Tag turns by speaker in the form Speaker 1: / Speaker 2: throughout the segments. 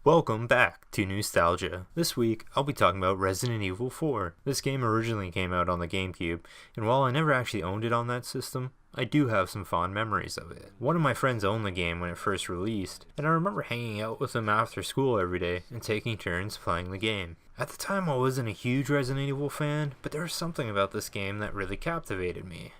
Speaker 1: Welcome back to Newstalgia. This week, I'll be talking about Resident Evil 4. This game originally came out on the GameCube, and while I never actually owned it on that system, I do have some fond memories of it. One of my friends owned the game when it first released, and I remember hanging out with him after school every day and taking turns playing the game. At the time, I wasn't a huge Resident Evil fan, but there was something about this game that really captivated me.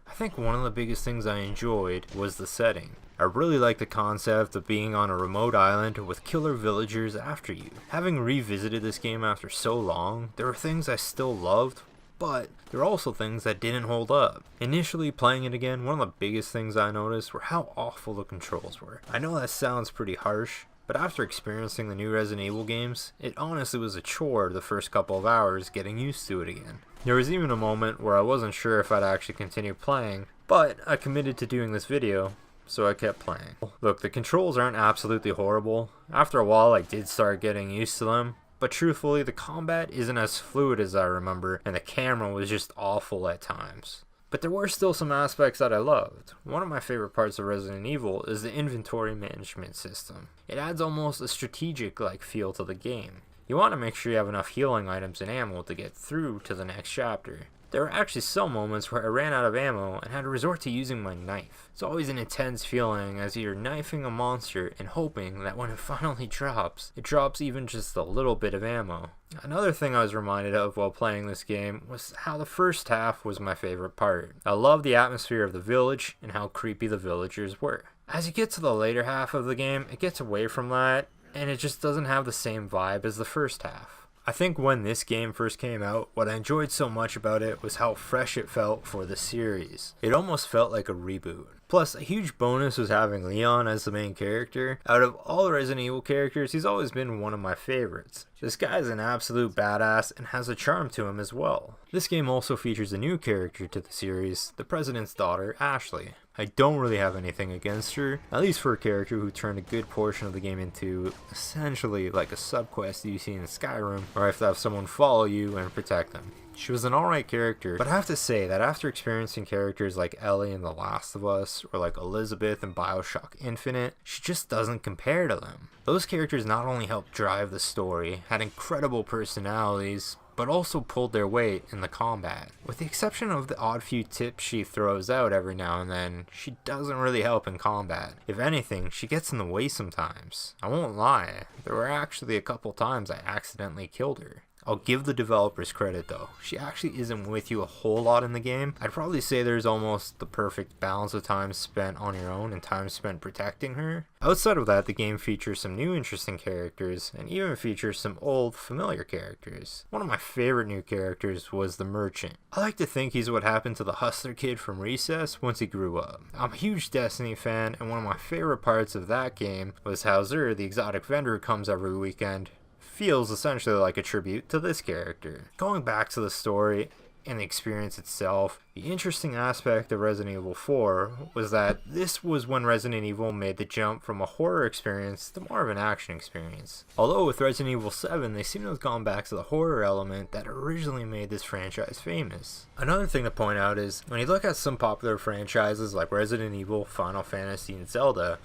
Speaker 1: I think one of the biggest things I enjoyed was the setting. I really liked the concept of being on a remote island with killer villagers after you. Having revisited this game after so long, there were things I still loved, but there were also things that didn't hold up. Initially playing it again, one of the biggest things I noticed were how awful the controls were. I know that sounds pretty harsh, but after experiencing the new Resident Evil games, it honestly was a chore the first couple of hours getting used to it again. There was even a moment where I wasn't sure if I'd actually continue playing, but I committed to doing this video, so I kept playing. Look, the controls aren't absolutely horrible. After a while I did start getting used to them, but truthfully the combat isn't as fluid as I remember, and the camera was just awful at times. But there were still some aspects that I loved. One of my favorite parts of Resident Evil is the inventory management system. It adds almost a strategic-like feel to the game. You want to make sure you have enough healing items and ammo to get through to the next chapter. There were actually some moments where I ran out of ammo and had to resort to using my knife. It's always an intense feeling as you're knifing a monster and hoping that when it finally drops, it drops even just a little bit of ammo. Another thing I was reminded of while playing this game was how the first half was my favorite part. I loved the atmosphere of the village and how creepy the villagers were. As you get to the later half of the game, it gets away from that, and it just doesn't have the same vibe as the first half. I think when this game first came out, what I enjoyed so much about it was how fresh it felt for the series. It almost felt like a reboot. Plus, a huge bonus was having Leon as the main character. Out of all the Resident Evil characters, he's always been one of my favorites. This guy's an absolute badass and has a charm to him as well. This game also features a new character to the series, the President's daughter, Ashley. I don't really have anything against her, at least for a character who turned a good portion of the game into essentially like a subquest you see in Skyrim, where I have to have someone follow you and protect them. She was an alright character, but I have to say that after experiencing characters like Ellie in The Last of Us, or like Elizabeth in BioShock Infinite, she just doesn't compare to them. Those characters not only helped drive the story, had incredible personalities, but also pulled their weight in the combat. With the exception of the odd few tips she throws out every now and then, she doesn't really help in combat. If anything, she gets in the way sometimes. I won't lie, there were actually a couple times I accidentally killed her. I'll give the developers credit though, she actually isn't with you a whole lot in the game. I'd probably say there's almost the perfect balance of time spent on your own and time spent protecting her. Outside of that, the game features some new interesting characters, and even features some old familiar characters. One of my favorite new characters was the Merchant. I like to think he's what happened to the hustler kid from Recess once he grew up. I'm a huge Destiny fan, and one of my favorite parts of that game was how Xur, the exotic vendor who comes every weekend, feels essentially like a tribute to this character. Going back to the story and the experience itself, the interesting aspect of Resident Evil 4 was that this was when Resident Evil made the jump from a horror experience to more of an action experience. Although with Resident Evil 7 they seem to have gone back to the horror element that originally made this franchise famous. Another thing to point out is, when you look at some popular franchises like Resident Evil, Final Fantasy, and Zelda,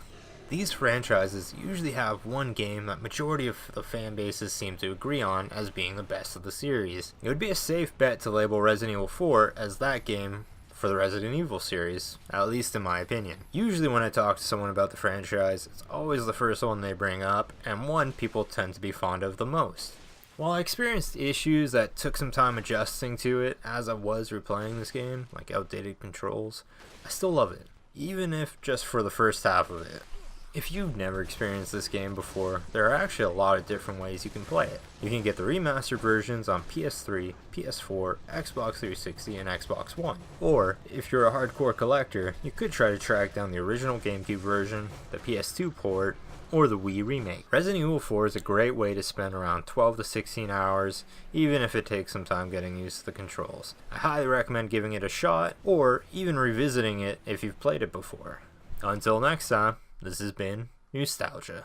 Speaker 1: these franchises usually have one game that majority of the fan bases seem to agree on as being the best of the series. It would be a safe bet to label Resident Evil 4 as that game for the Resident Evil series, at least in my opinion. Usually when I talk to someone about the franchise, it's always the first one they bring up, and one people tend to be fond of the most. While I experienced issues that took some time adjusting to it as I was replaying this game, like outdated controls, I still love it, even if just for the first half of it. If you've never experienced this game before, there are actually a lot of different ways you can play it. You can get the remastered versions on PS3, PS4, Xbox 360, and Xbox One. Or, if you're a hardcore collector, you could try to track down the original GameCube version, the PS2 port, or the Wii remake. Resident Evil 4 is a great way to spend around 12 to 16 hours, even if it takes some time getting used to the controls. I highly recommend giving it a shot, or even revisiting it if you've played it before. Until next time, this has been Newstalgia.